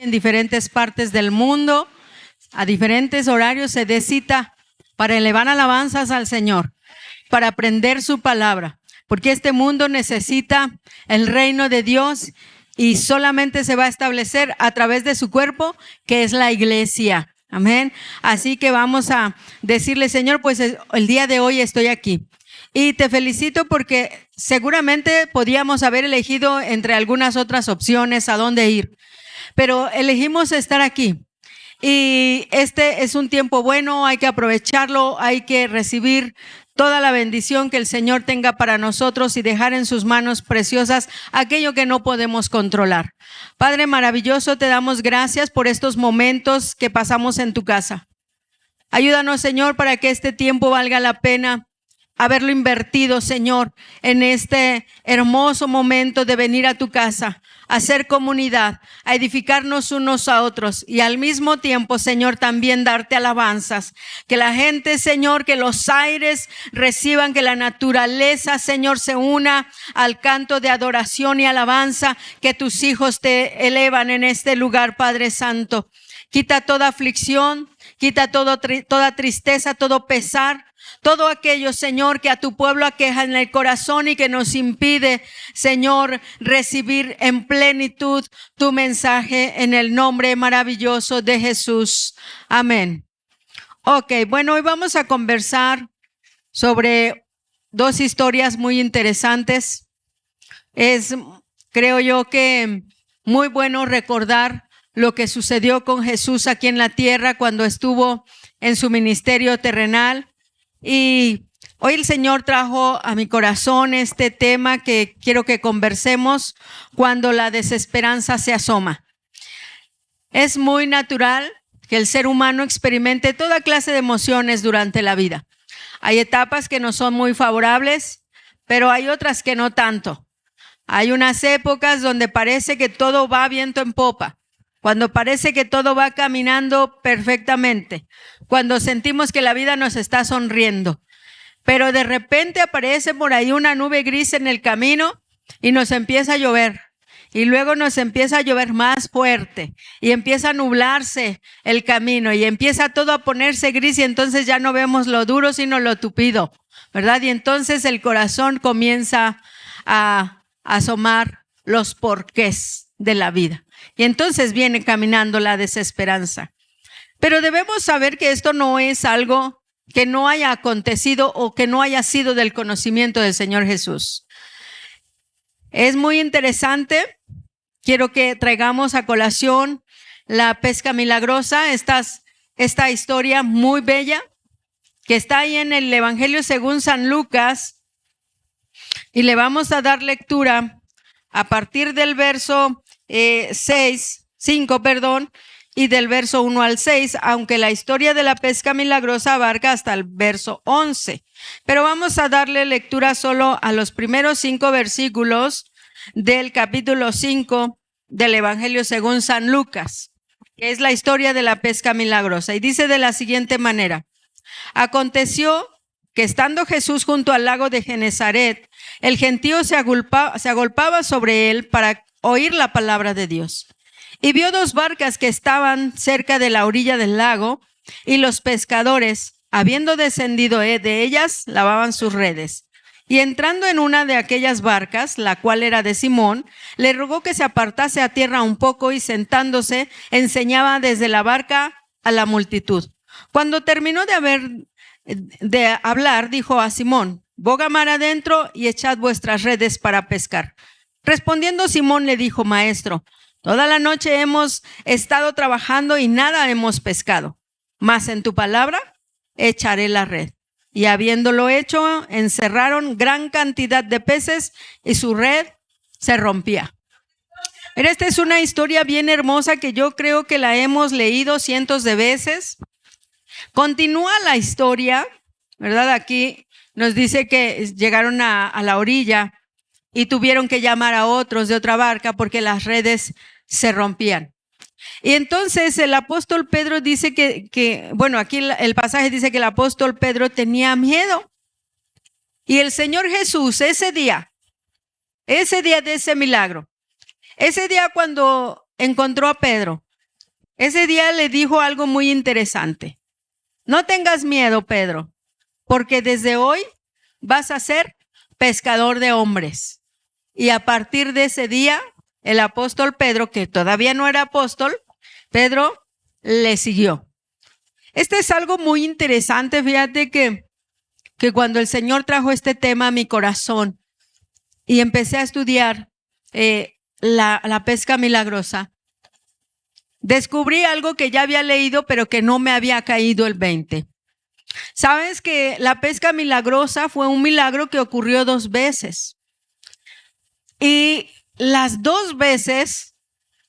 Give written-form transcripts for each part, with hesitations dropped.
en diferentes partes del mundo, a diferentes horarios se dé cita para elevar alabanzas al Señor, para aprender su palabra, porque este mundo necesita el reino de Dios y solamente se va a establecer a través de su cuerpo, que es la iglesia. Amén. Así que vamos a decirle, Señor, pues el día de hoy estoy aquí. Y te felicito porque seguramente podíamos haber elegido entre algunas otras opciones a dónde ir, pero elegimos estar aquí. Y este es un tiempo bueno, hay que aprovecharlo, hay que recibir toda la bendición que el Señor tenga para nosotros y dejar en sus manos preciosas aquello que no podemos controlar. Padre maravilloso, te damos gracias por estos momentos que pasamos en tu casa. Ayúdanos, Señor, para que este tiempo valga la pena haberlo invertido, Señor, en este hermoso momento de venir a tu casa, a hacer comunidad, a edificarnos unos a otros y al mismo tiempo, Señor, también darte alabanzas. Que la gente, Señor, que los aires reciban, que la naturaleza, Señor, se una al canto de adoración y alabanza que tus hijos te elevan en este lugar, Padre Santo. Quita toda aflicción, quita toda tristeza, todo pesar. Todo aquello, Señor, que a tu pueblo aqueja en el corazón y que nos impide, Señor, recibir en plenitud tu mensaje en el nombre maravilloso de Jesús. Amén. Ok, bueno, hoy vamos a conversar sobre dos historias muy interesantes. Es, creo yo, que muy bueno recordar lo que sucedió con Jesús aquí en la tierra cuando estuvo en su ministerio terrenal. Y hoy el Señor trajo a mi corazón este tema que quiero que conversemos: cuando la desesperanza se asoma. Es muy natural que el ser humano experimente toda clase de emociones durante la vida. Hay etapas que no son muy favorables, pero hay otras que no tanto. Hay unas épocas donde parece que todo va viento en popa, cuando parece que todo va caminando perfectamente, cuando sentimos que la vida nos está sonriendo, pero de repente aparece por ahí una nube gris en el camino y nos empieza a llover, y luego nos empieza a llover más fuerte y empieza a nublarse el camino y empieza todo a ponerse gris y entonces ya no vemos lo duro sino lo tupido, ¿verdad? Y entonces el corazón comienza a asomar los porqués de la vida. Y entonces viene caminando la desesperanza. Pero debemos saber que esto no es algo que no haya acontecido o que no haya sido del conocimiento del Señor Jesús. Es muy interesante. Quiero que traigamos a colación la pesca milagrosa, esta historia muy bella que está ahí en el Evangelio según San Lucas, y le vamos a dar lectura a partir del verso 5, y del verso 1 al 6, aunque la historia de la pesca milagrosa abarca hasta el verso 11. Pero vamos a darle lectura solo a los primeros 5 versículos del capítulo 5 del Evangelio según San Lucas, que es la historia de la pesca milagrosa. Y dice de la siguiente manera: aconteció que estando Jesús junto al lago de Genezaret, el gentío se agolpaba sobre él para oír la palabra de Dios. Y vio 2 barcas que estaban cerca de la orilla del lago, y los pescadores, habiendo descendido de ellas, lavaban sus redes. Y entrando en una de aquellas barcas, la cual era de Simón, le rogó que se apartase a tierra un poco y sentándose, enseñaba desde la barca a la multitud. Cuando terminó de hablar, dijo a Simón: boga mar adentro y echad vuestras redes para pescar. Respondiendo Simón le dijo: Maestro, toda la noche hemos estado trabajando y nada hemos pescado, mas en tu palabra echaré la red. Y habiéndolo hecho, encerraron gran cantidad de peces y su red se rompía. Pero esta es una historia bien hermosa que yo creo que la hemos leído cientos de veces. Continúa la historia, ¿verdad? Aquí nos dice que llegaron a la orilla y tuvieron que llamar a otros de otra barca porque las redes se rompían. Y entonces el apóstol Pedro dice bueno, aquí el pasaje dice que el apóstol Pedro tenía miedo. Y el Señor Jesús ese día de ese milagro, ese día cuando encontró a Pedro, ese día le dijo algo muy interesante. No tengas miedo, Pedro, porque desde hoy vas a ser pescador de hombres. Y a partir de ese día, el apóstol Pedro, que todavía no era apóstol, Pedro le siguió. Este es algo muy interesante, fíjate que cuando el Señor trajo este tema a mi corazón y empecé a estudiar la pesca milagrosa, descubrí algo que ya había leído, pero que no me había caído el 20. Sabes que la pesca milagrosa fue un milagro que ocurrió 2 veces. Y las 2 veces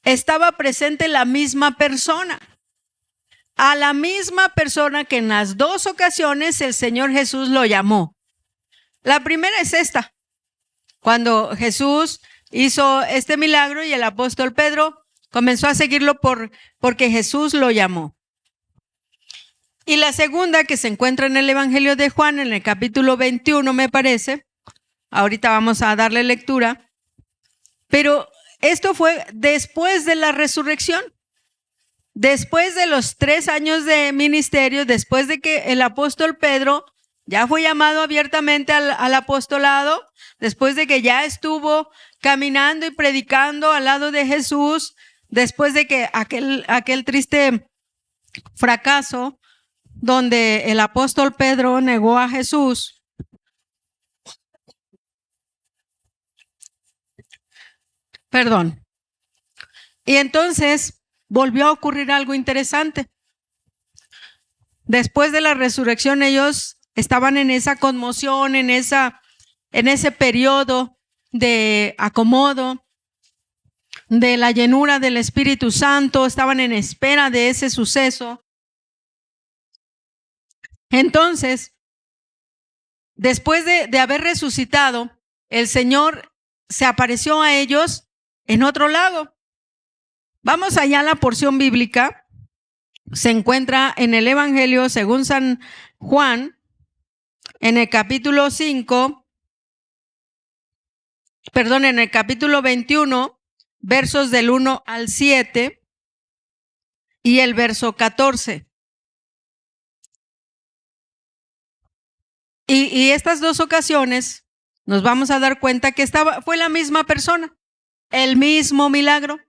estaba presente la misma persona. A la misma persona que en las 2 ocasiones el Señor Jesús lo llamó. La primera es esta. Cuando Jesús hizo este milagro y el apóstol Pedro comenzó a seguirlo porque Jesús lo llamó. Y la segunda, que se encuentra en el Evangelio de Juan, en el capítulo 21, me parece. Ahorita vamos a darle lectura. Pero esto fue después de la resurrección. Después de los 3 años de ministerio, después de que el apóstol Pedro ya fue llamado abiertamente al apostolado, después de que ya estuvo caminando y predicando al lado de Jesús, después de que aquel triste fracaso donde el apóstol Pedro negó a Jesús. Perdón. Y entonces volvió a ocurrir algo interesante. Después de la resurrección, ellos estaban en esa conmoción, en ese periodo de acomodo, de la llenura del Espíritu Santo, estaban en espera de ese suceso. Entonces, después de haber resucitado, el Señor se apareció a ellos en otro lago. Vamos allá a la porción bíblica. Se encuentra en el Evangelio según San Juan, en el capítulo 21, versos del 1 al 7 y el verso 14. Y estas 2 ocasiones nos vamos a dar cuenta que fue la misma persona, el mismo milagro,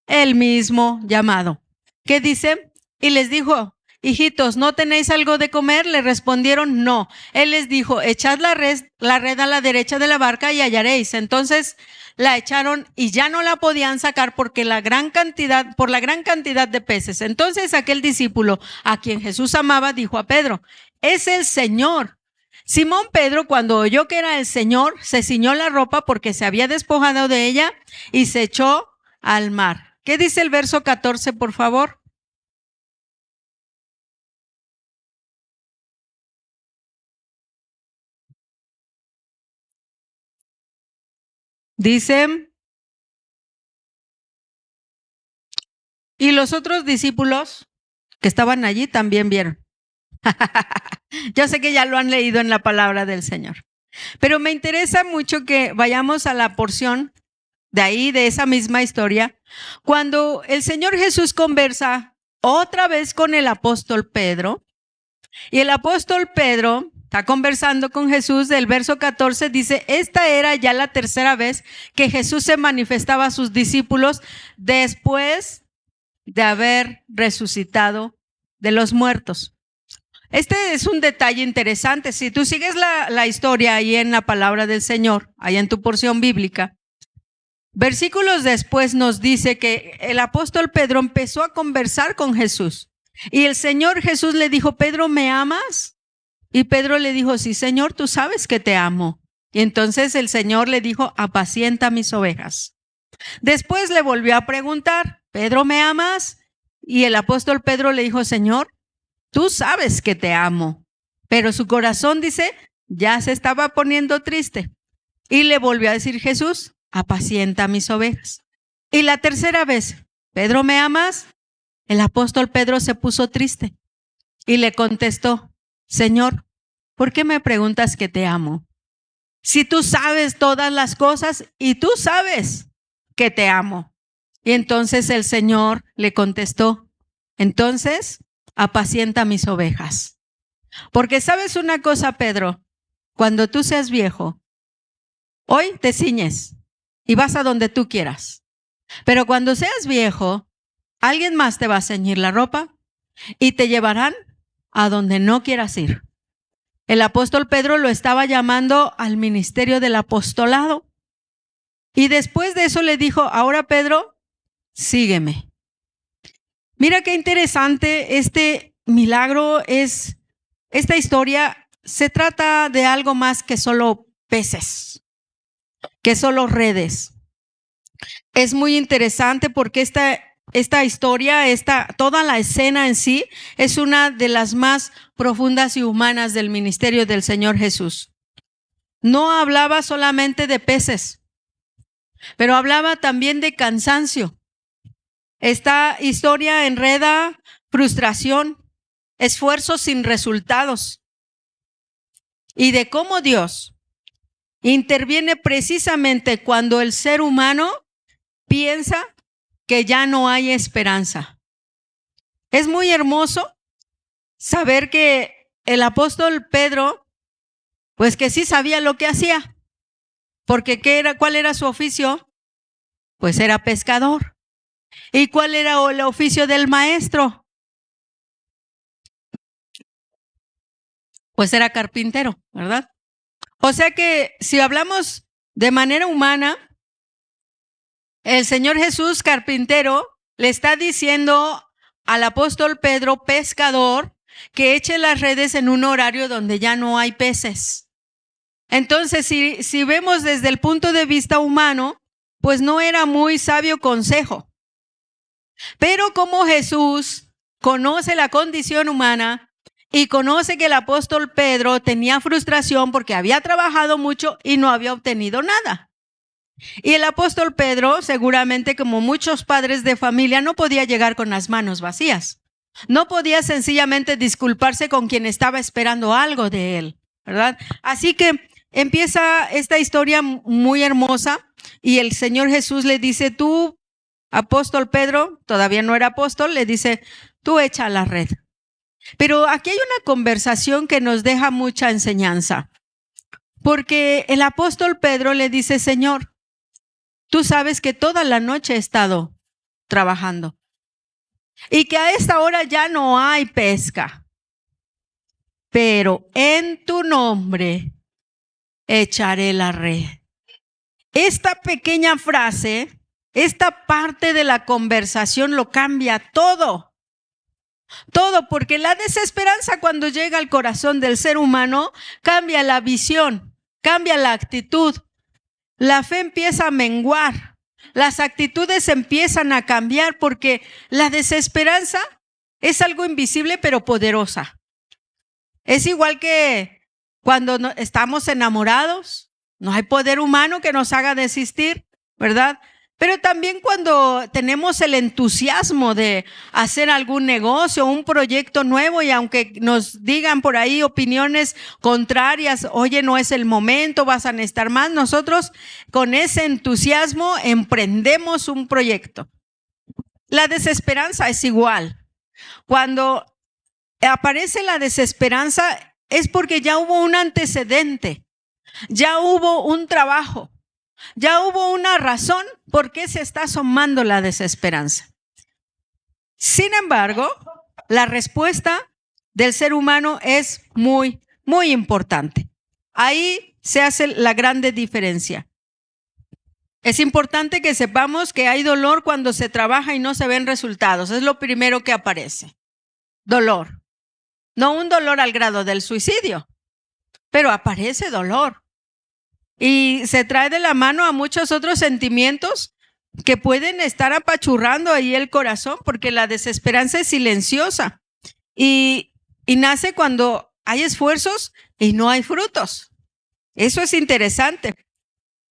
el mismo llamado. ¿Qué dice? Y les dijo: hijitos, ¿no tenéis algo de comer? Le respondieron: no. Él les dijo: echad la red a la derecha de la barca y hallaréis. Entonces la echaron y ya no la podían sacar por la gran cantidad de peces. Entonces aquel discípulo a quien Jesús amaba dijo a Pedro: es el Señor. Simón Pedro, cuando oyó que era el Señor, se ciñó la ropa porque se había despojado de ella y se echó al mar. ¿Qué dice el verso 14, por favor? Dice: y los otros discípulos que estaban allí también vieron. Yo sé que ya lo han leído en la palabra del Señor, pero me interesa mucho que vayamos a la porción de ahí, de esa misma historia, cuando el Señor Jesús conversa otra vez con el apóstol Pedro, y el apóstol Pedro está conversando con Jesús. Del verso 14 dice: esta era ya la 3ª vez que Jesús se manifestaba a sus discípulos después de haber resucitado de los muertos. Este es un detalle interesante. Si tú sigues la historia ahí en la palabra del Señor, ahí en tu porción bíblica, versículos después nos dice que el apóstol Pedro empezó a conversar con Jesús. Y el Señor Jesús le dijo: Pedro, ¿me amas? Y Pedro le dijo: sí, Señor, tú sabes que te amo. Y entonces el Señor le dijo: apacienta mis ovejas. Después le volvió a preguntar: Pedro, ¿me amas? Y el apóstol Pedro le dijo: Señor, tú sabes que te amo. Pero su corazón, dice, ya se estaba poniendo triste. Y le volvió a decir Jesús: apacienta mis ovejas. Y la 3ª vez: Pedro, ¿me amas? El apóstol Pedro se puso triste y le contestó: Señor, ¿por qué me preguntas que te amo? Si tú sabes todas las cosas y tú sabes que te amo. Y entonces el Señor le contestó: Entonces, apacienta mis ovejas. Porque sabes una cosa, Pedro, cuando tú seas viejo, hoy te ciñes y vas a donde tú quieras. Pero cuando seas viejo, alguien más te va a ceñir la ropa y te llevarán a donde no quieras ir. El apóstol Pedro lo estaba llamando al ministerio del apostolado. Y después de eso le dijo, ahora Pedro, sígueme. Mira qué interesante este milagro es. Esta historia se trata de algo más que solo peces, que solo redes. Es muy interesante porque esta historia, toda la escena en sí, es una de las más profundas y humanas del ministerio del Señor Jesús. No hablaba solamente de peces, pero hablaba también de cansancio. Esta historia enreda frustración, esfuerzos sin resultados y de cómo Dios interviene precisamente cuando el ser humano piensa que ya no hay esperanza. Es muy hermoso saber que el apóstol Pedro, pues que sí sabía lo que hacía, porque ¿cuál era su oficio? Pues era pescador. ¿Y cuál era el oficio del maestro? Pues era carpintero, ¿verdad? O sea que si hablamos de manera humana, el Señor Jesús, carpintero, le está diciendo al apóstol Pedro, pescador, que eche las redes en un horario donde ya no hay peces. Entonces, si vemos desde el punto de vista humano, pues no era muy sabio consejo. Pero como Jesús conoce la condición humana y conoce que el apóstol Pedro tenía frustración porque había trabajado mucho y no había obtenido nada. Y el apóstol Pedro, seguramente como muchos padres de familia, no podía llegar con las manos vacías. No podía sencillamente disculparse con quien estaba esperando algo de él, ¿verdad? Así que empieza esta historia muy hermosa y el Señor Jesús le dice, tú, apóstol Pedro, todavía no era apóstol, le dice, tú echa la red. Pero aquí hay una conversación que nos deja mucha enseñanza, porque el apóstol Pedro le dice, Señor, tú sabes que toda la noche he estado trabajando y que a esta hora ya no hay pesca, pero en tu nombre echaré la red. Esta pequeña frase, esta parte de la conversación lo cambia todo. Todo, porque la desesperanza cuando llega al corazón del ser humano cambia la visión, cambia la actitud. La fe empieza a menguar, las actitudes empiezan a cambiar porque la desesperanza es algo invisible pero poderosa. Es igual que cuando estamos enamorados, no hay poder humano que nos haga desistir, ¿verdad? Pero también cuando tenemos el entusiasmo de hacer algún negocio, un proyecto nuevo y aunque nos digan por ahí opiniones contrarias, oye, no es el momento, vas a necesitar más, nosotros con ese entusiasmo emprendemos un proyecto. La desesperanza es igual. Cuando aparece la desesperanza es porque ya hubo un antecedente, ya hubo un trabajo. Ya hubo una razón por qué se está asomando la desesperanza. Sin embargo, la respuesta del ser humano es muy, muy importante. Ahí se hace la grande diferencia. Es importante que sepamos que hay dolor cuando se trabaja y no se ven resultados. Es lo primero que aparece. Dolor. No un dolor al grado del suicidio, pero aparece dolor. Y se trae de la mano a muchos otros sentimientos que pueden estar apachurrando ahí el corazón, porque la desesperanza es silenciosa y nace cuando hay esfuerzos y no hay frutos. Eso es interesante.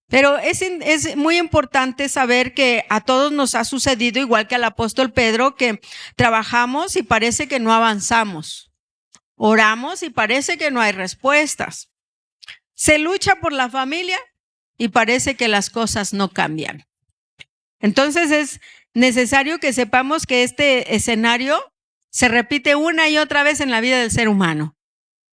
Pero es muy importante saber que a todos nos ha sucedido, igual que al apóstol Pedro, que trabajamos y parece que no avanzamos. Oramos y parece que no hay respuestas. Se lucha por la familia y parece que las cosas no cambian. Entonces es necesario que sepamos que este escenario se repite una y otra vez en la vida del ser humano,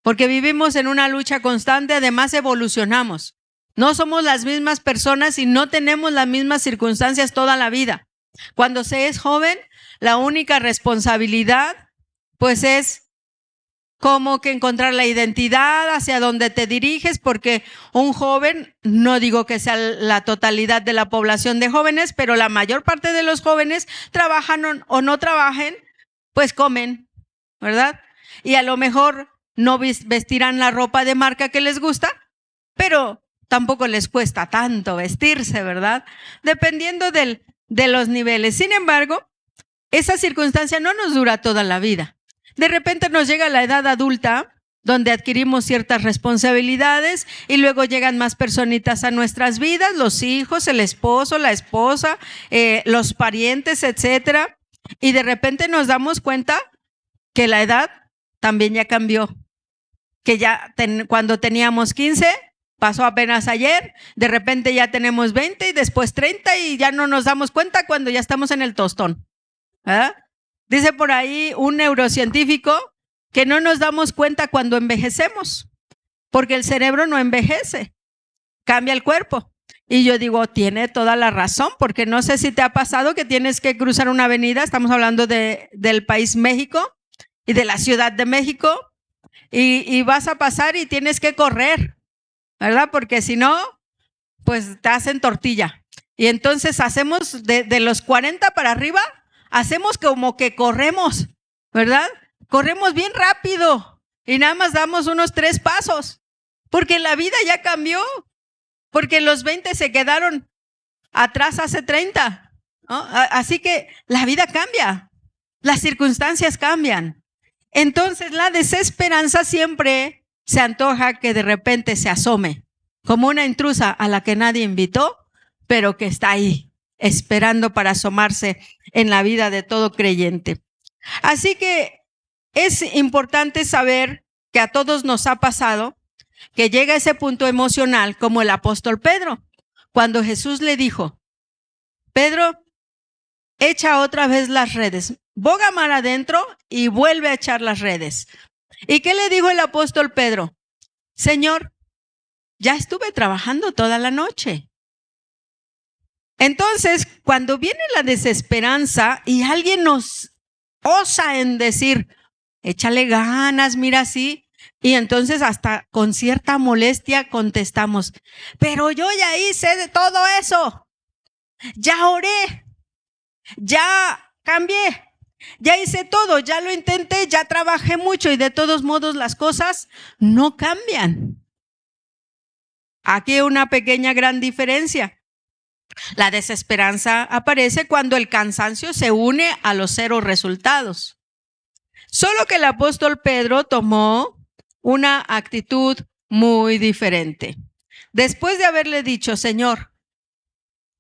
porque vivimos en una lucha constante, además evolucionamos. No somos las mismas personas y no tenemos las mismas circunstancias toda la vida. Cuando se es joven, la única responsabilidad pues es como que encontrar la identidad, hacia dónde te diriges, porque un joven, no digo que sea la totalidad de la población de jóvenes, pero la mayor parte de los jóvenes trabajan o no trabajen, pues comen, ¿verdad? Y a lo mejor no vestirán la ropa de marca que les gusta, pero tampoco les cuesta tanto vestirse, ¿verdad? Dependiendo de los niveles. Sin embargo, esa circunstancia no nos dura toda la vida. De repente nos llega la edad adulta, donde adquirimos ciertas responsabilidades y luego llegan más personitas a nuestras vidas, los hijos, el esposo, la esposa, los parientes, etcétera. Y de repente nos damos cuenta que la edad también ya cambió. Que ya cuando teníamos 15, pasó apenas ayer, de repente ya tenemos 20 y después 30 y ya no nos damos cuenta cuando ya estamos en el tostón. ¿Verdad? Dice por ahí un neurocientífico que no nos damos cuenta cuando envejecemos, porque el cerebro no envejece, cambia el cuerpo. Y yo digo, tiene toda la razón, porque no sé si te ha pasado que tienes que cruzar una avenida, estamos hablando del país México y de la Ciudad de México, y vas a pasar y tienes que correr, ¿verdad? Porque si no, pues te hacen tortilla. Y entonces hacemos de los 40 para arriba, hacemos como que corremos, ¿verdad? Corremos bien rápido y nada más damos unos 3 pasos, porque la vida ya cambió, porque los 20 se quedaron atrás hace 30, ¿no? Así que la vida cambia, las circunstancias cambian. Entonces la desesperanza siempre se antoja que de repente se asome, como una intrusa a la que nadie invitó, pero que está ahí, esperando para asomarse en la vida de todo creyente. Así que es importante saber que a todos nos ha pasado que llega ese punto emocional, como el apóstol Pedro, cuando Jesús le dijo, Pedro, echa otra vez las redes, boga mar adentro y vuelve a echar las redes. ¿Y qué le dijo el apóstol Pedro? Señor, ya estuve trabajando toda la noche. Entonces, cuando viene la desesperanza y alguien nos osa en decir, échale ganas, mira así, y entonces hasta con cierta molestia contestamos, pero yo ya hice de todo eso, ya oré, ya cambié, ya hice todo, ya lo intenté, ya trabajé mucho y de todos modos las cosas no cambian. Aquí hay una pequeña gran diferencia. La desesperanza aparece cuando el cansancio se une a los 0 resultados. Solo que el apóstol Pedro tomó una actitud muy diferente. Después de haberle dicho, Señor,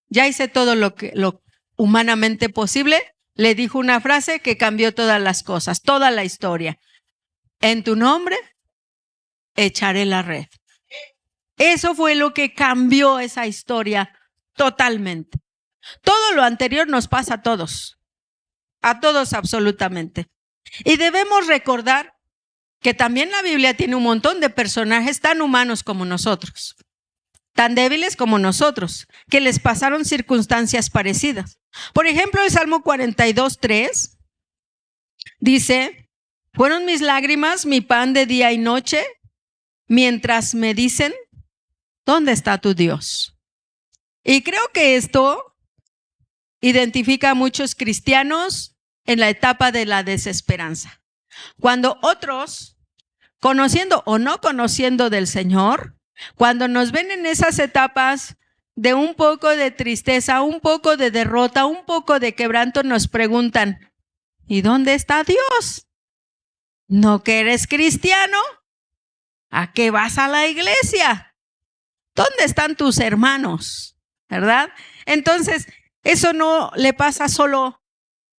ya hice todo lo humanamente posible, le dijo una frase que cambió todas las cosas, toda la historia. En tu nombre echaré la red. Eso fue lo que cambió esa historia totalmente. Todo lo anterior nos pasa a todos absolutamente. Y debemos recordar que también la Biblia tiene un montón de personajes tan humanos como nosotros, tan débiles como nosotros, que les pasaron circunstancias parecidas. Por ejemplo, el Salmo 42:3 dice, fueron mis lágrimas mi pan de día y noche, mientras me dicen, ¿dónde está tu Dios? Y creo que esto identifica a muchos cristianos en la etapa de la desesperanza. Cuando otros, conociendo o no conociendo del Señor, cuando nos ven en esas etapas de un poco de tristeza, un poco de derrota, un poco de quebranto, nos preguntan, ¿y dónde está Dios? ¿No que eres cristiano? ¿A qué vas a la iglesia? ¿Dónde están tus hermanos? ¿Verdad? Entonces, eso no le pasa solo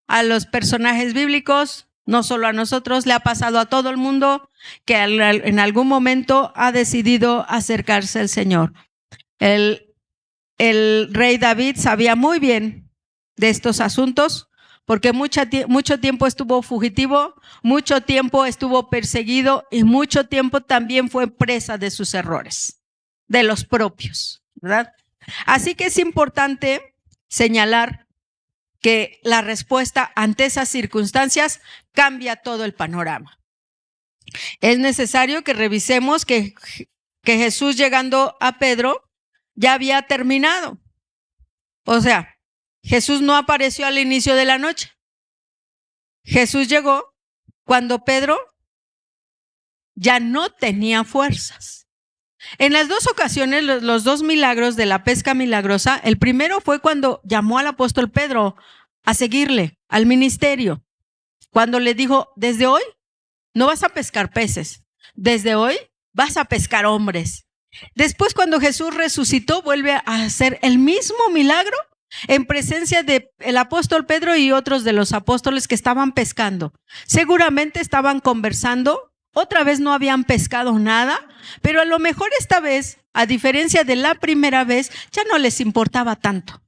a los personajes bíblicos, no solo a nosotros, le ha pasado a todo el mundo que en algún momento ha decidido acercarse al Señor. El rey David sabía muy bien de estos asuntos porque mucho tiempo estuvo fugitivo, mucho tiempo estuvo perseguido y mucho tiempo también fue presa de sus errores, de los propios, ¿verdad? Así que es importante señalar que la respuesta ante esas circunstancias cambia todo el panorama. Es necesario que revisemos que Jesús, llegando a Pedro, ya había terminado. O sea, Jesús no apareció al inicio de la noche. Jesús llegó cuando Pedro ya no tenía fuerzas. En las dos ocasiones, los dos milagros de la pesca milagrosa, el primero fue cuando llamó al apóstol Pedro a seguirle al ministerio. Cuando le dijo, desde hoy no vas a pescar peces, desde hoy vas a pescar hombres. Después, cuando Jesús resucitó, vuelve a hacer el mismo milagro en presencia del apóstol Pedro y otros de los apóstoles que estaban pescando. Seguramente estaban conversando, otra vez no habían pescado nada, pero a lo mejor esta vez, a diferencia de la primera vez, ya no les importaba tanto.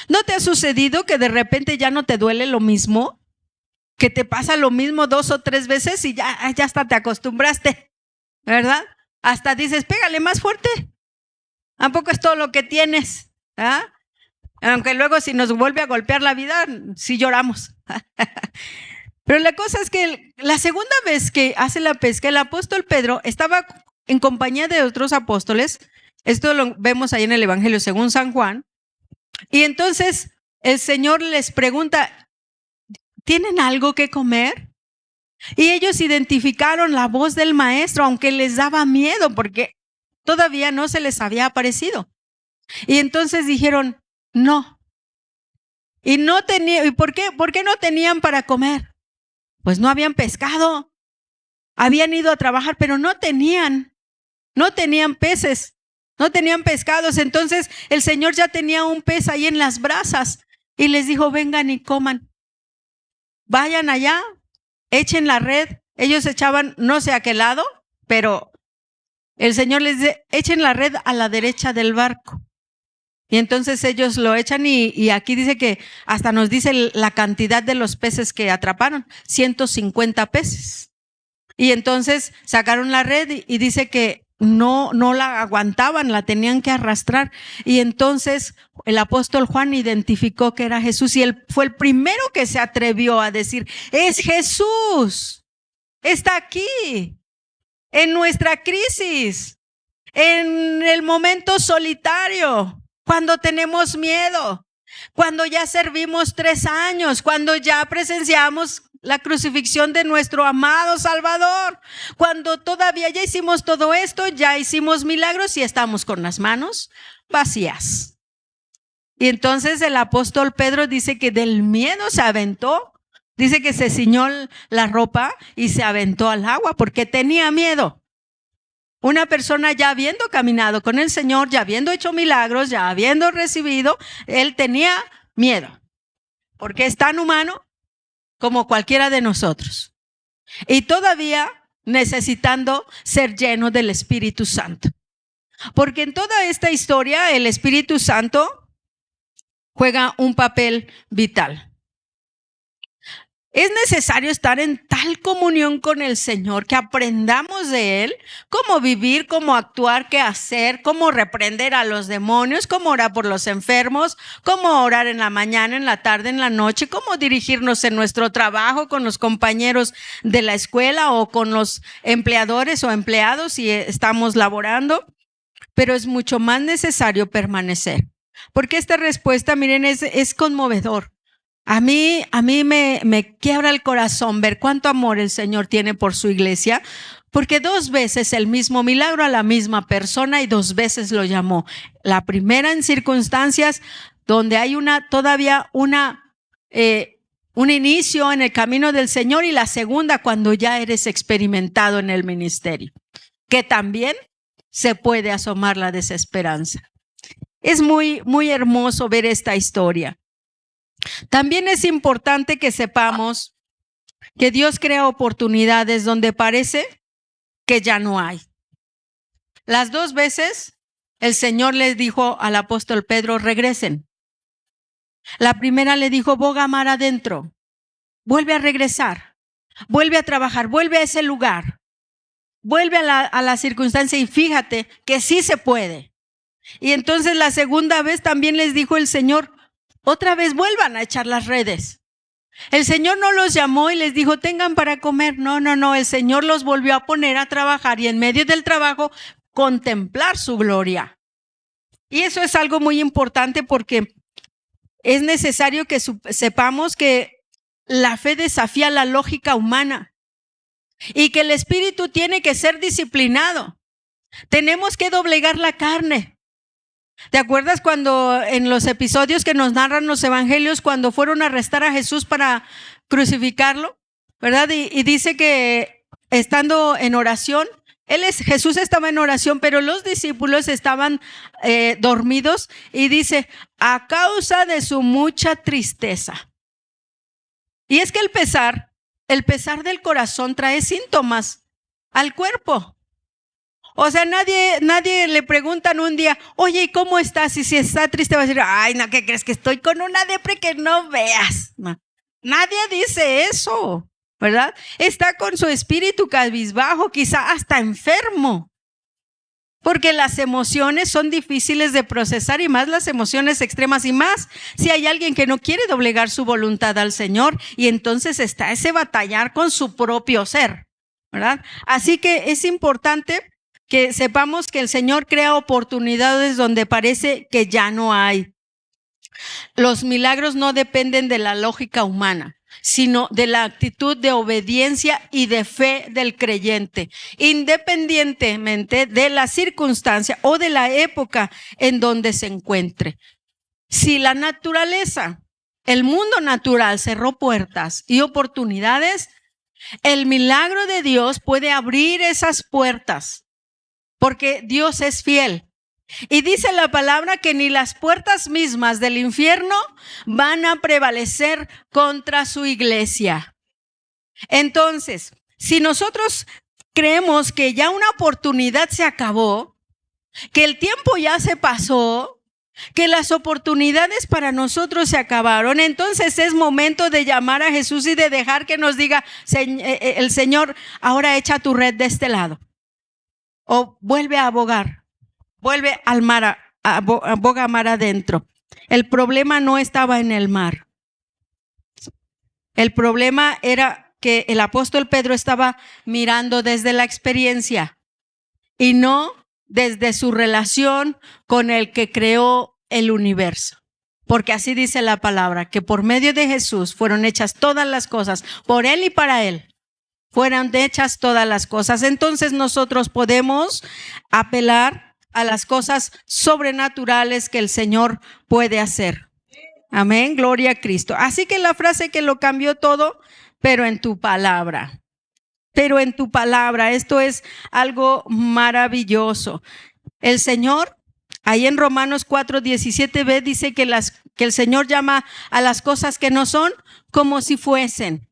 ¿No te ha sucedido que de repente ya no te duele lo mismo? Que te pasa lo mismo 2 o 3 veces y ya hasta te acostumbraste, ¿verdad? Hasta dices, pégale más fuerte. ¿Tampoco es todo lo que tienes? ¿Ah? Aunque luego si nos vuelve a golpear la vida, sí lloramos. Pero la cosa es que la segunda vez que hace la pesca, el apóstol Pedro estaba en compañía de otros apóstoles. Esto lo vemos ahí en el Evangelio según San Juan. Y entonces el Señor les pregunta, ¿tienen algo que comer? Y ellos identificaron la voz del maestro, aunque les daba miedo porque todavía no se les había aparecido. Y entonces dijeron, no. ¿Y por qué no tenían para comer? Pues no habían pescado. Habían ido a trabajar, pero no tenían peces, no tenían pescados. Entonces el Señor ya tenía un pez ahí en las brasas y les dijo, vengan y coman. Vayan allá, echen la red. Ellos echaban no sé a qué lado, pero el Señor les dice, echen la red a la derecha del barco. Y entonces ellos lo echan y aquí dice que hasta nos dice la cantidad de los peces que atraparon, 150 peces. Y entonces sacaron la red y dice que no la aguantaban, la tenían que arrastrar. Y entonces el apóstol Juan identificó que era Jesús y él fue el primero que se atrevió a decir, es Jesús, está aquí, en nuestra crisis, en el momento solitario, cuando tenemos miedo, cuando ya servimos 3 años, cuando ya presenciamos la crucifixión de nuestro amado Salvador, cuando todavía ya hicimos todo esto, ya hicimos milagros y estamos con las manos vacías. Y entonces el apóstol Pedro dice que del miedo se aventó, dice que se ciñó la ropa y se aventó al agua porque tenía miedo. Una persona ya habiendo caminado con el Señor, ya habiendo hecho milagros, ya habiendo recibido, él tenía miedo, porque es tan humano como cualquiera de nosotros. Y todavía necesitando ser lleno del Espíritu Santo. Porque en toda esta historia el Espíritu Santo juega un papel vital. Es necesario estar en tal comunión con el Señor que aprendamos de Él cómo vivir, cómo actuar, qué hacer, cómo reprender a los demonios, cómo orar por los enfermos, cómo orar en la mañana, en la tarde, en la noche, cómo dirigirnos en nuestro trabajo con los compañeros de la escuela o con los empleadores o empleados si estamos laborando. Pero es mucho más necesario permanecer. Porque esta respuesta, miren, es conmovedor. A mí me quiebra el corazón ver cuánto amor el Señor tiene por su iglesia, porque 2 veces el mismo milagro a la misma persona y 2 veces lo llamó. La primera en circunstancias donde hay todavía un inicio en el camino del Señor, y la segunda cuando ya eres experimentado en el ministerio, que también se puede asomar la desesperanza. Es muy, muy hermoso ver esta historia. También es importante que sepamos que Dios crea oportunidades donde parece que ya no hay. Las 2 veces el Señor les dijo al apóstol Pedro, regresen. La primera le dijo, boga mar adentro, vuelve a regresar, vuelve a trabajar, vuelve a ese lugar, vuelve a la circunstancia y fíjate que sí se puede. Y entonces la segunda vez también les dijo el Señor, otra vez vuelvan a echar las redes. El Señor no los llamó y les dijo, tengan para comer. No, el Señor los volvió a poner a trabajar y en medio del trabajo contemplar su gloria. Y eso es algo muy importante porque es necesario que sepamos que la fe desafía la lógica humana y que el espíritu tiene que ser disciplinado. Tenemos que doblegar la carne. ¿Te acuerdas cuando en los episodios que nos narran los evangelios, cuando fueron a arrestar a Jesús para crucificarlo, ¿verdad? Y dice que estando en oración, Jesús estaba en oración, pero los discípulos estaban dormidos y dice, a causa de su mucha tristeza. Y es que el pesar del corazón trae síntomas al cuerpo. O sea, nadie le preguntan un día, oye, ¿y cómo estás? Y si está triste va a decir, ay, no, ¿qué crees? Que estoy con una depre que no veas. No. Nadie dice eso, ¿verdad? Está con su espíritu cabizbajo, quizá hasta enfermo. Porque las emociones son difíciles de procesar y más las emociones extremas y más si hay alguien que no quiere doblegar su voluntad al Señor y entonces está ese batallar con su propio ser, ¿verdad? Así que es importante que sepamos que el Señor crea oportunidades donde parece que ya no hay. Los milagros no dependen de la lógica humana, sino de la actitud de obediencia y de fe del creyente, independientemente de la circunstancia o de la época en donde se encuentre. Si la naturaleza, el mundo natural cerró puertas y oportunidades, el milagro de Dios puede abrir esas puertas. Porque Dios es fiel. Y dice la palabra que ni las puertas mismas del infierno van a prevalecer contra su iglesia. Entonces, si nosotros creemos que ya una oportunidad se acabó, que el tiempo ya se pasó, que las oportunidades para nosotros se acabaron, entonces es momento de llamar a Jesús y de dejar que nos diga el Señor, ahora echa tu red de este lado. O vuelve a abogar, vuelve al mar, aboga mar adentro. El problema no estaba en el mar. El problema era que el apóstol Pedro estaba mirando desde la experiencia y no desde su relación con el que creó el universo. Porque así dice la palabra, que por medio de Jesús fueron hechas todas las cosas, por Él y para Él. Fueron hechas todas las cosas. Entonces nosotros podemos apelar a las cosas sobrenaturales que el Señor puede hacer. Amén, gloria a Cristo. Así que la frase que lo cambió todo, pero en tu palabra. Pero en tu palabra, esto es algo maravilloso. El Señor, ahí en Romanos 4:17b dice que el Señor llama a las cosas que no son como si fuesen.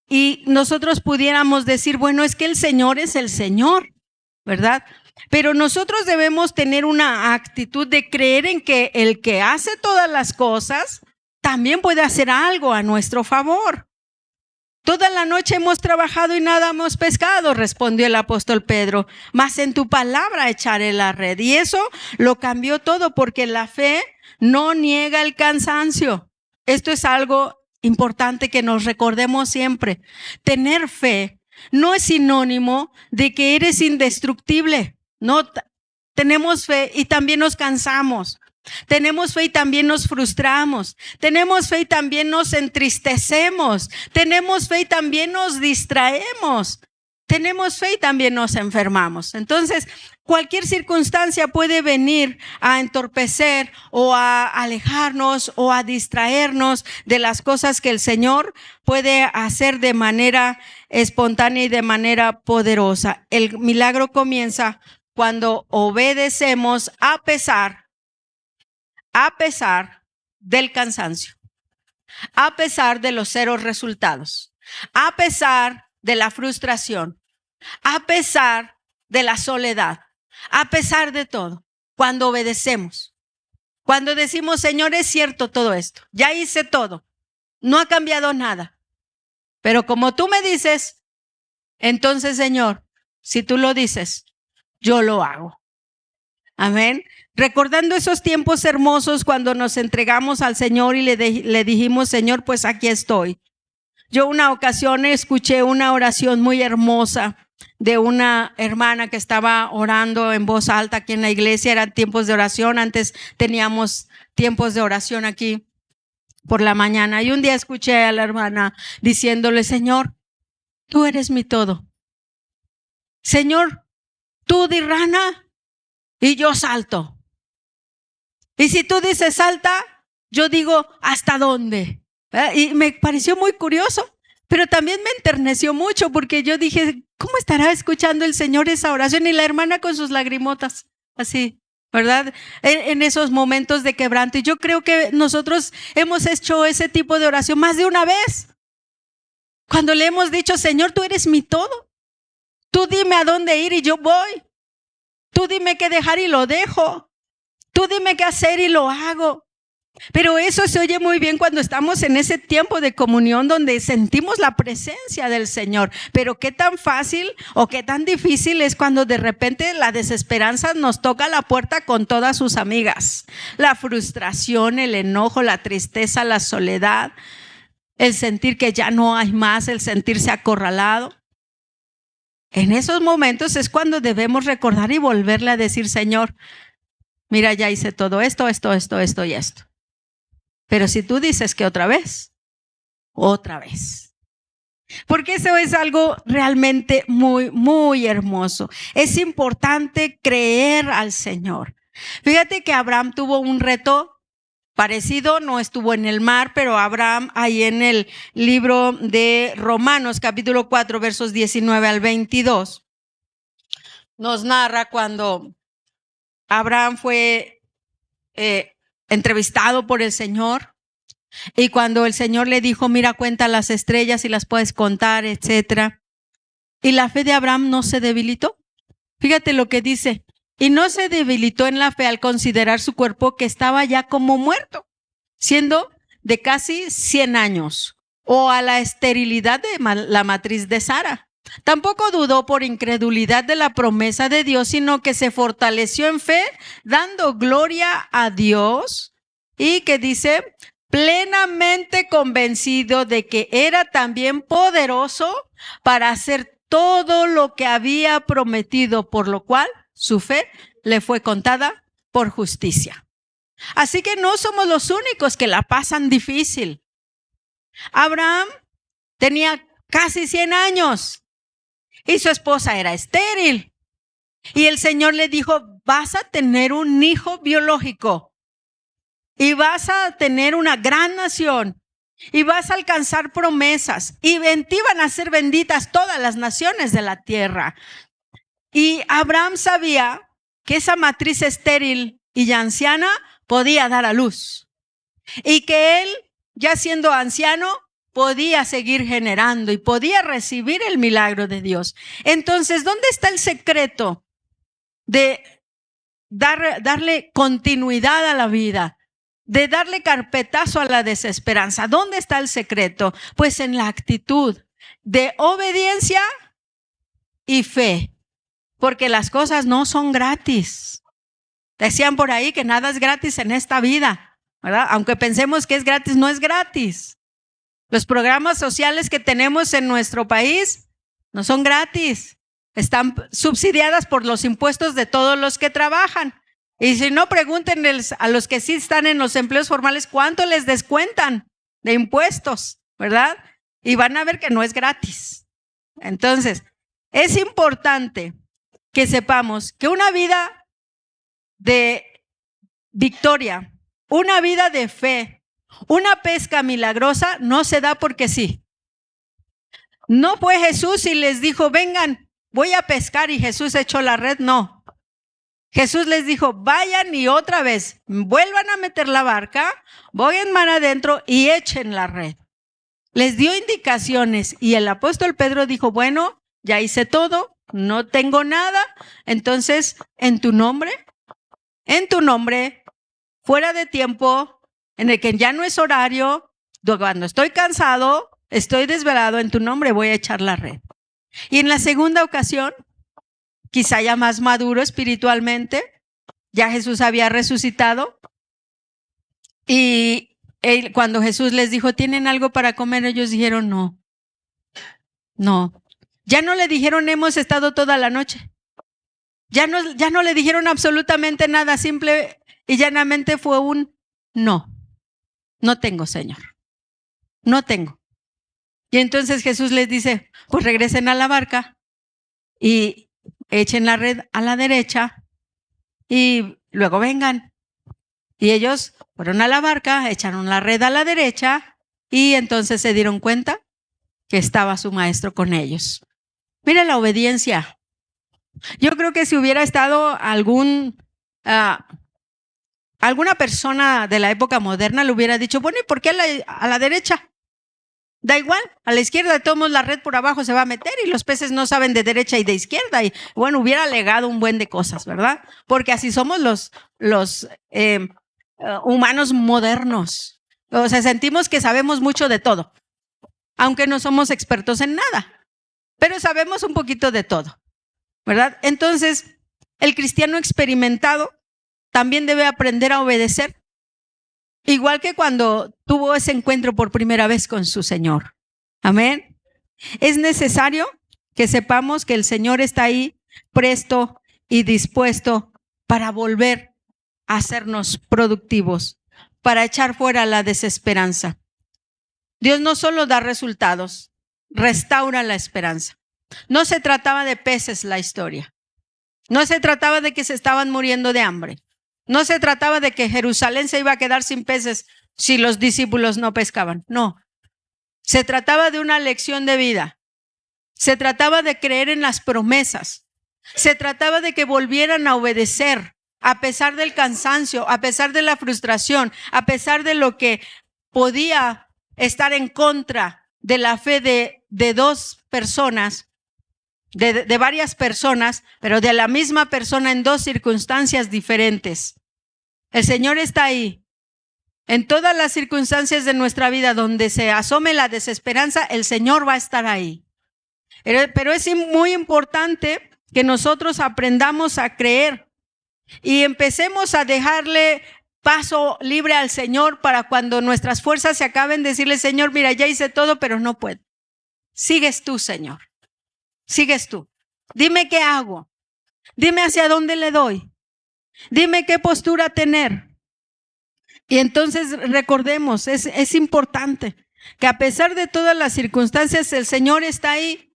Y nosotros pudiéramos decir, bueno, es que el Señor es el Señor, ¿verdad? Pero nosotros debemos tener una actitud de creer en que el que hace todas las cosas también puede hacer algo a nuestro favor. Toda la noche hemos trabajado y nada hemos pescado, respondió el apóstol Pedro, mas en tu palabra echaré la red. Y eso lo cambió todo porque la fe no niega el cansancio. Esto es algo importante que nos recordemos siempre. Tener fe no es sinónimo de que eres indestructible. No, tenemos fe y también nos cansamos. Tenemos fe y también nos frustramos. Tenemos fe y también nos entristecemos. Tenemos fe y también nos distraemos. Tenemos fe y también nos enfermamos. Entonces, cualquier circunstancia puede venir a entorpecer o a alejarnos o a distraernos de las cosas que el Señor puede hacer de manera espontánea y de manera poderosa. El milagro comienza cuando obedecemos a pesar del cansancio, a pesar de los cero resultados, a pesar de la frustración, a pesar de la soledad, a pesar de todo, cuando obedecemos. Cuando decimos, Señor, es cierto todo esto, ya hice todo, no ha cambiado nada. Pero como tú me dices, entonces, Señor, si tú lo dices, yo lo hago. Amén. Recordando esos tiempos hermosos cuando nos entregamos al Señor y le dijimos, Señor, pues aquí estoy. Yo una ocasión escuché una oración muy hermosa de una hermana que estaba orando en voz alta aquí en la iglesia. Eran tiempos de oración. Antes teníamos tiempos de oración aquí por la mañana. Y un día escuché a la hermana diciéndole, Señor, tú eres mi todo. Señor, tú di rana y yo salto. Y si tú dices salta, yo digo ¿hasta dónde? Y me pareció muy curioso, pero también me enterneció mucho porque yo dije, ¿cómo estará escuchando el Señor esa oración? Y la hermana con sus lagrimotas, así, ¿verdad? En esos momentos de quebranto. Y yo creo que nosotros hemos hecho ese tipo de oración más de una vez. Cuando le hemos dicho, Señor, tú eres mi todo. Tú dime a dónde ir y yo voy. Tú dime qué dejar y lo dejo. Tú dime qué hacer y lo hago. Pero eso se oye muy bien cuando estamos en ese tiempo de comunión donde sentimos la presencia del Señor. Pero qué tan fácil o qué tan difícil es cuando de repente la desesperanza nos toca la puerta con todas sus amigas. La frustración, el enojo, la tristeza, la soledad, el sentir que ya no hay más, el sentirse acorralado. En esos momentos es cuando debemos recordar y volverle a decir, Señor, mira, ya hice todo esto y esto. Pero si tú dices que otra vez. Porque eso es algo realmente muy, muy hermoso. Es importante creer al Señor. Fíjate que Abraham tuvo un reto parecido, no estuvo en el mar, pero Abraham ahí en el libro de Romanos, capítulo 4, versos 19 al 22, nos narra cuando Abraham fue entrevistado por el Señor y cuando el Señor le dijo, mira, cuenta las estrellas y las puedes contar, etcétera. Y la fe de Abraham no se debilitó. Fíjate lo que dice. Y no se debilitó en la fe al considerar su cuerpo que estaba ya como muerto, siendo de casi 100 años, o a la esterilidad de la matriz de Sara. Tampoco dudó por incredulidad de la promesa de Dios, sino que se fortaleció en fe, dando gloria a Dios, y que dice, plenamente convencido de que era también poderoso para hacer todo lo que había prometido, por lo cual su fe le fue contada por justicia. Así que no somos los únicos que la pasan difícil. Abraham tenía casi 100 años y su esposa era estéril. Y el Señor le dijo, vas a tener un hijo biológico y vas a tener una gran nación y vas a alcanzar promesas y en ti van a ser benditas todas las naciones de la tierra. Y Abraham sabía que esa matriz estéril y ya anciana podía dar a luz y que él, ya siendo anciano, podía seguir generando y podía recibir el milagro de Dios. Entonces, ¿dónde está el secreto de darle continuidad a la vida? De darle carpetazo a la desesperanza. ¿Dónde está el secreto? Pues en la actitud de obediencia y fe. Porque las cosas no son gratis. Decían por ahí que nada es gratis en esta vida, ¿verdad? Aunque pensemos que es gratis, no es gratis. Los programas sociales que tenemos en nuestro país no son gratis. Están subsidiadas por los impuestos de todos los que trabajan. Y si no, pregunten a los que sí están en los empleos formales cuánto les descuentan de impuestos, ¿verdad? Y van a ver que no es gratis. Entonces, es importante que sepamos que una vida de victoria, una vida de fe, una pesca milagrosa no se da porque sí. No fue Jesús y les dijo, vengan, voy a pescar y Jesús echó la red, no. Jesús les dijo, vayan y otra vez, vuelvan a meter la barca, vayan mar adentro y echen la red. Les dio indicaciones y el apóstol Pedro dijo, bueno, ya hice todo, no tengo nada, entonces en tu nombre fuera de tiempo, en el que ya no es horario, cuando estoy cansado, estoy desvelado, en tu nombre voy a echar la red. Y en la segunda ocasión, quizá ya más maduro espiritualmente, ya Jesús había resucitado, y cuando Jesús les dijo, ¿tienen algo para comer? Ellos dijeron, no. Ya no le dijeron, hemos estado toda la noche. Ya no le dijeron absolutamente nada, simple y llanamente fue un no. No tengo, Señor. No tengo. Y entonces Jesús les dice, pues regresen a la barca y echen la red a la derecha y luego vengan. Y ellos fueron a la barca, echaron la red a la derecha y entonces se dieron cuenta que estaba su maestro con ellos. Mira la obediencia. Yo creo que si hubiera estado alguna persona de la época moderna le hubiera dicho, bueno, ¿y por qué a la derecha? Da igual, a la izquierda de todos modos la red por abajo se va a meter y los peces no saben de derecha y de izquierda. Y bueno, hubiera alegado un buen de cosas, ¿verdad? Porque así somos los humanos modernos. O sea, sentimos que sabemos mucho de todo, aunque no somos expertos en nada, pero sabemos un poquito de todo, ¿verdad? Entonces, el cristiano experimentado también debe aprender a obedecer. Igual que cuando tuvo ese encuentro por primera vez con su Señor. Amén. Es necesario que sepamos que el Señor está ahí presto y dispuesto para volver a hacernos productivos, para echar fuera la desesperanza. Dios no solo da resultados, restaura la esperanza. No se trataba de peces la historia. No se trataba de que se estaban muriendo de hambre. No se trataba de que Jerusalén se iba a quedar sin peces si los discípulos no pescaban. No. Se trataba de una lección de vida. Se trataba de creer en las promesas. Se trataba de que volvieran a obedecer a pesar del cansancio, a pesar de la frustración, a pesar de lo que podía estar en contra de la fe de dos personas, de varias personas, pero de la misma persona en dos circunstancias diferentes. El Señor está ahí. En todas las circunstancias de nuestra vida donde se asome la desesperanza, el Señor va a estar ahí. Pero es muy importante que nosotros aprendamos a creer y empecemos a dejarle paso libre al Señor para cuando nuestras fuerzas se acaben, decirle, Señor, mira, ya hice todo, pero no puedo. Sigues tú, Señor. Sigues tú. Dime qué hago. Dime hacia dónde le doy. Dime qué postura tener. Y entonces recordemos, es importante que a pesar de todas las circunstancias, el Señor está ahí.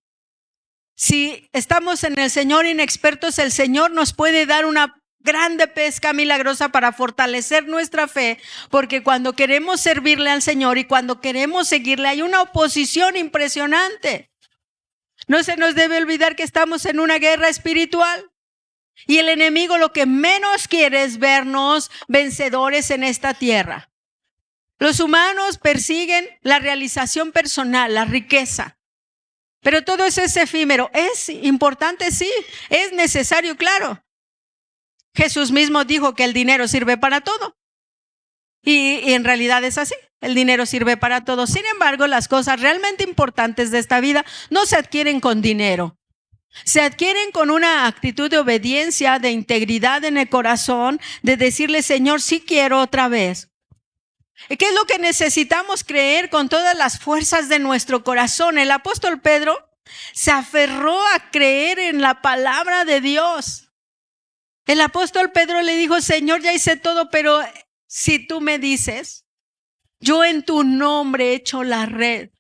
Si estamos en el Señor inexpertos, el Señor nos puede dar una grande pesca milagrosa para fortalecer nuestra fe, porque cuando queremos servirle al Señor y cuando queremos seguirle, hay una oposición impresionante. No se nos debe olvidar que estamos en una guerra espiritual y el enemigo lo que menos quiere es vernos vencedores en esta tierra. Los humanos persiguen la realización personal, la riqueza, pero todo eso es efímero. Es importante, sí, es necesario, claro. Jesús mismo dijo que el dinero sirve para todo y en realidad es así. El dinero sirve para todo. Sin embargo, las cosas realmente importantes de esta vida no se adquieren con dinero. Se adquieren con una actitud de obediencia, de integridad en el corazón, de decirle, Señor, sí quiero otra vez. ¿Qué es lo que necesitamos creer con todas las fuerzas de nuestro corazón? El apóstol Pedro se aferró a creer en la palabra de Dios. El apóstol Pedro le dijo, Señor, ya hice todo, pero si tú me dices, yo en tu nombre echo la red.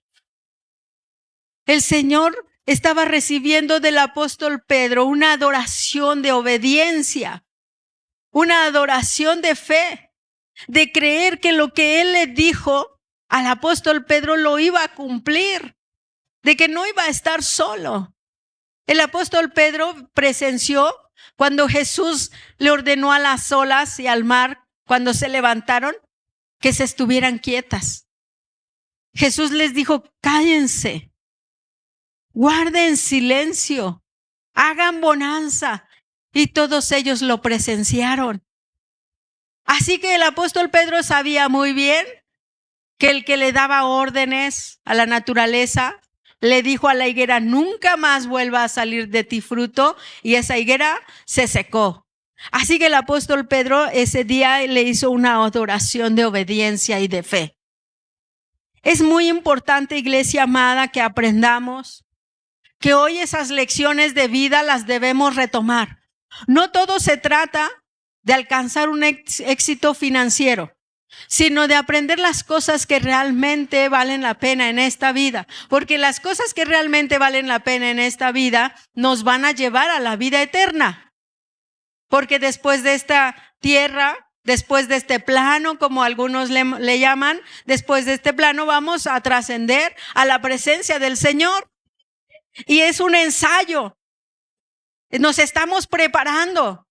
El Señor estaba recibiendo del apóstol Pedro una adoración de obediencia, una adoración de fe, de creer que lo que él le dijo al apóstol Pedro lo iba a cumplir, de que no iba a estar solo. El apóstol Pedro presenció cuando Jesús le ordenó a las olas y al mar, cuando se levantaron, que se estuvieran quietas. Jesús les dijo, cállense, guarden silencio, hagan bonanza. Y todos ellos lo presenciaron. Así que el apóstol Pedro sabía muy bien que el que le daba órdenes a la naturaleza le dijo a la higuera: nunca más vuelva a salir de ti fruto, y esa higuera se secó. Así que el apóstol Pedro ese día le hizo una adoración de obediencia y de fe. Es muy importante, iglesia amada, que aprendamos que hoy esas lecciones de vida las debemos retomar. No todo se trata de alcanzar un éxito financiero, sino de aprender las cosas que realmente valen la pena en esta vida. Porque las cosas que realmente valen la pena en esta vida nos van a llevar a la vida eterna. Porque después de esta tierra, después de este plano, como algunos le llaman, después de este plano vamos a trascender a la presencia del Señor. Y es un ensayo. Nos estamos preparando.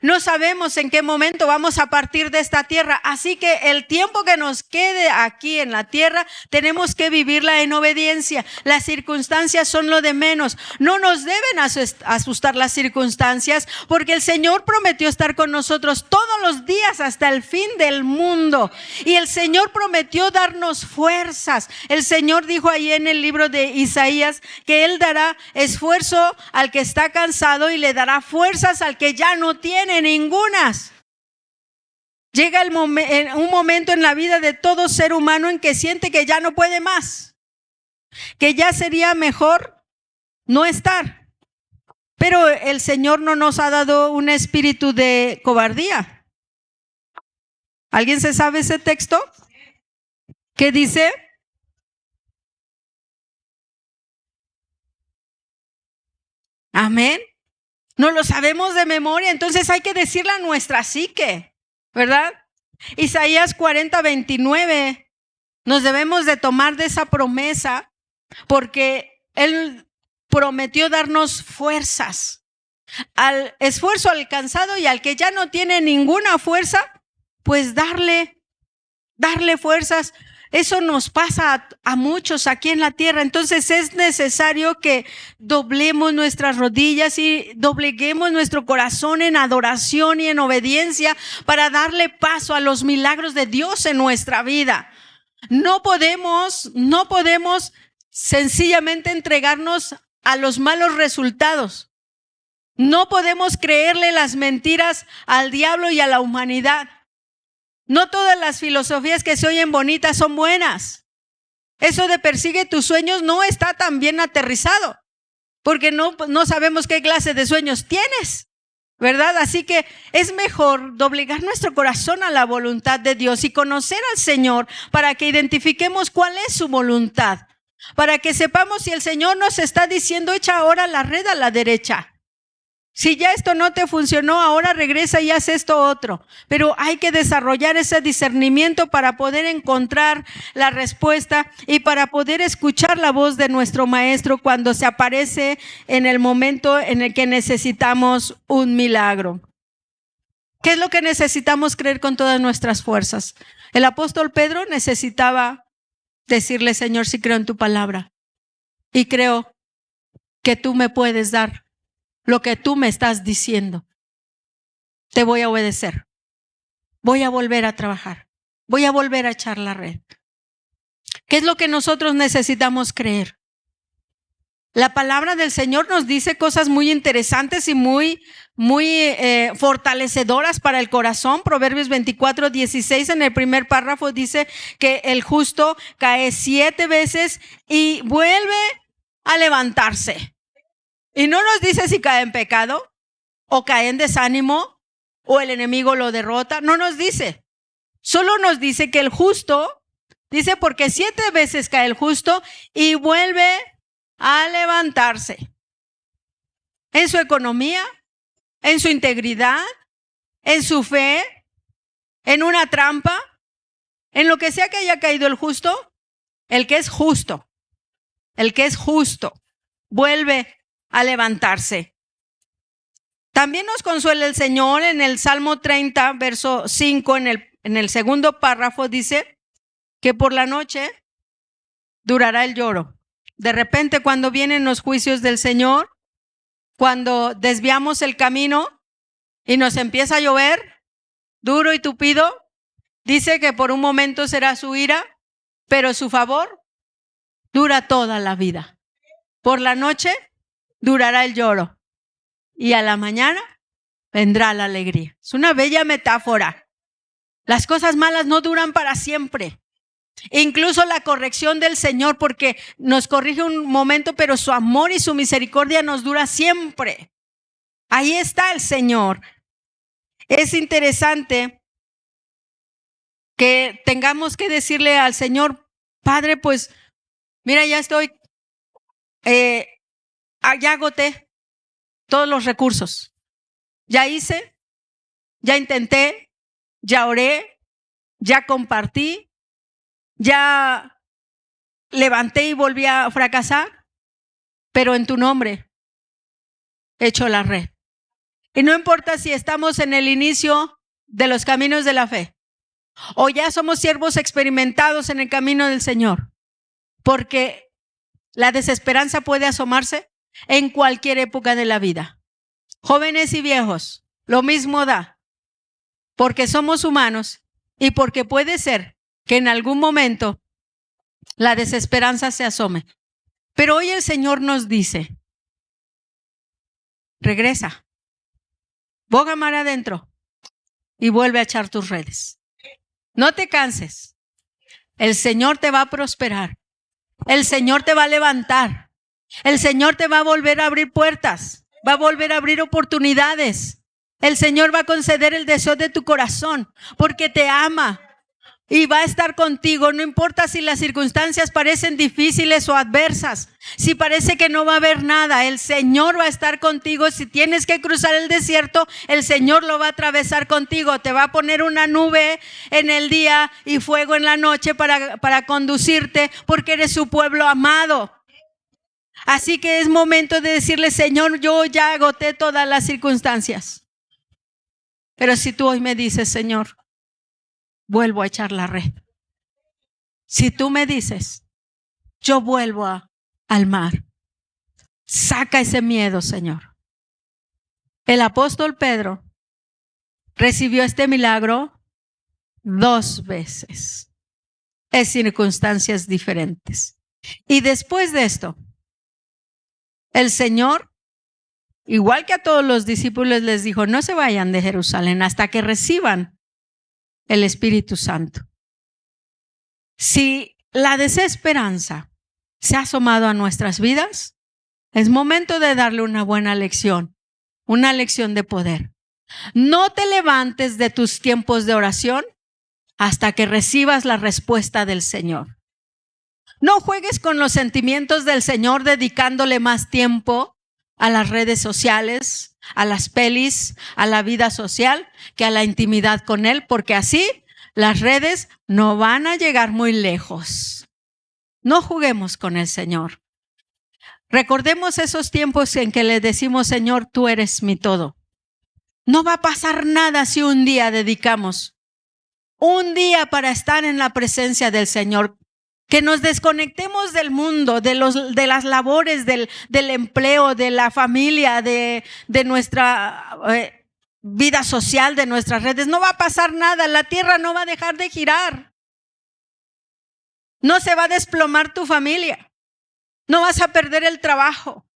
No sabemos en qué momento vamos a partir de esta tierra. Así que el tiempo que nos quede aquí en la tierra, tenemos que vivirla en obediencia. Las circunstancias son lo de menos. No nos deben asustar las circunstancias, porque el Señor prometió estar con nosotros todos los días hasta el fin del mundo. Y el Señor prometió darnos fuerzas. El Señor dijo ahí en el libro de Isaías que Él dará esfuerzo al que está cansado y le dará fuerzas al que ya no tiene ningunas. Llega un momento en la vida de todo ser humano en que siente que ya no puede más, que ya sería mejor no estar. Pero el Señor no nos ha dado un espíritu de cobardía. ¿Alguien se sabe ese texto? ¿Qué dice? Amén. No lo sabemos de memoria, entonces hay que decirle a nuestra psique, ¿verdad? Isaías 40:29, nos debemos de tomar de esa promesa, porque Él prometió darnos fuerzas. Al esfuerzo alcanzado y al que ya no tiene ninguna fuerza, pues darle fuerzas. Eso nos pasa a muchos aquí en la tierra. Entonces es necesario que doblemos nuestras rodillas y dobleguemos nuestro corazón en adoración y en obediencia para darle paso a los milagros de Dios en nuestra vida. No podemos sencillamente entregarnos a los malos resultados. No podemos creerle las mentiras al diablo y a la humanidad. No todas las filosofías que se oyen bonitas son buenas. Eso de persigue tus sueños no está tan bien aterrizado, porque no sabemos qué clase de sueños tienes, ¿verdad? Así que es mejor doblegar nuestro corazón a la voluntad de Dios y conocer al Señor para que identifiquemos cuál es su voluntad, para que sepamos si el Señor nos está diciendo: echa ahora la red a la derecha. Si ya esto no te funcionó, ahora regresa y haz esto otro. Pero hay que desarrollar ese discernimiento para poder encontrar la respuesta y para poder escuchar la voz de nuestro Maestro cuando se aparece en el momento en el que necesitamos un milagro. ¿Qué es lo que necesitamos creer con todas nuestras fuerzas? El apóstol Pedro necesitaba decirle: Señor, sí creo en tu palabra y creo que tú me puedes dar lo que tú me estás diciendo. Te voy a obedecer. Voy a volver a trabajar. Voy a volver a echar la red. ¿Qué es lo que nosotros necesitamos creer? La palabra del Señor nos dice cosas muy interesantes y muy fortalecedoras para el corazón. Proverbios 24:16 en el primer párrafo dice que el justo cae 7 veces y vuelve a levantarse. Y no nos dice si cae en pecado o cae en desánimo o el enemigo lo derrota. No nos dice. Solo nos dice que el justo, dice, porque 7 veces cae el justo y vuelve a levantarse. En su economía, en su integridad, en su fe, en una trampa, en lo que sea que haya caído el justo, el que es justo, vuelve a levantarse. También nos consuela el Señor en el Salmo 30, verso 5, en el segundo párrafo dice que por la noche durará el lloro. De repente, cuando vienen los juicios del Señor, cuando desviamos el camino y nos empieza a llover, duro y tupido, dice que por un momento será su ira, pero su favor dura toda la vida. Por la noche durará el lloro y a la mañana vendrá la alegría. Es una bella metáfora. Las cosas malas no duran para siempre. Incluso la corrección del Señor, porque nos corrige un momento, pero su amor y su misericordia nos dura siempre. Ahí está el Señor. Es interesante que tengamos que decirle al Señor, Padre, pues mira, ya estoy, ya agoté todos los recursos. Ya hice, ya intenté, ya oré, ya compartí, ya levanté y volví a fracasar, pero en tu nombre echo la red. Y no importa si estamos en el inicio de los caminos de la fe o ya somos siervos experimentados en el camino del Señor, porque la desesperanza puede asomarse en cualquier época de la vida. Jóvenes y viejos, lo mismo da, porque somos humanos y porque puede ser que en algún momento la desesperanza se asome. Pero hoy el Señor nos dice, regresa, boga mar adentro y vuelve a echar tus redes. No te canses. El Señor te va a prosperar. El Señor te va a levantar. El Señor te va a volver a abrir puertas. Va a volver a abrir oportunidades. El Señor va a conceder el deseo de tu corazón porque te ama y va a estar contigo. No importa si las circunstancias parecen difíciles o adversas, si parece que no va a haber nada, el Señor va a estar contigo. Si tienes que cruzar el desierto, el Señor lo va a atravesar contigo. Te va a poner una nube en el día y fuego en la noche para conducirte, porque eres su pueblo amado. Así que es momento de decirle, Señor, yo ya agoté todas las circunstancias. Pero si tú hoy me dices, Señor, vuelvo a echar la red. Si tú me dices, yo vuelvo al mar. Saca ese miedo, Señor. El apóstol Pedro recibió este milagro 2 veces, en circunstancias diferentes. Y después de esto, el Señor, igual que a todos los discípulos, les dijo, no se vayan de Jerusalén hasta que reciban el Espíritu Santo. Si la desesperanza se ha asomado a nuestras vidas, es momento de darle una buena lección, una lección de poder. No te levantes de tus tiempos de oración hasta que recibas la respuesta del Señor. No juegues con los sentimientos del Señor dedicándole más tiempo a las redes sociales, a las pelis, a la vida social, que a la intimidad con Él, porque así las redes no van a llegar muy lejos. No juguemos con el Señor. Recordemos esos tiempos en que le decimos, Señor, tú eres mi todo. No va a pasar nada si un día dedicamos un día para estar en la presencia del Señor. Que nos desconectemos del mundo, de las labores, del empleo, de la familia, de nuestra vida social, de nuestras redes. No va a pasar nada, la tierra no va a dejar de girar. No se va a desplomar tu familia. No vas a perder el trabajo.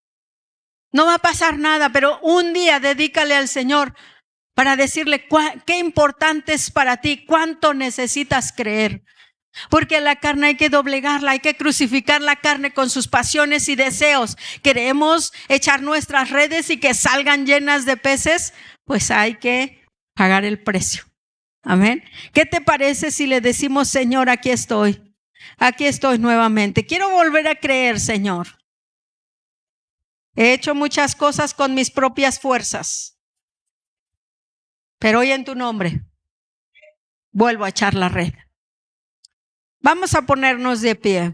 No va a pasar nada, pero un día dedícale al Señor para decirle qué importante es para ti, cuánto necesitas creer. Porque la carne hay que doblegarla, hay que crucificar la carne con sus pasiones y deseos. Queremos echar nuestras redes y que salgan llenas de peces, pues hay que pagar el precio. Amén. ¿Qué te parece si le decimos, Señor, aquí estoy nuevamente? Quiero volver a creer, Señor. He hecho muchas cosas con mis propias fuerzas, pero hoy en tu nombre vuelvo a echar la red. Vamos a ponernos de pie.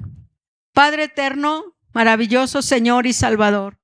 Padre eterno, maravilloso Señor y Salvador,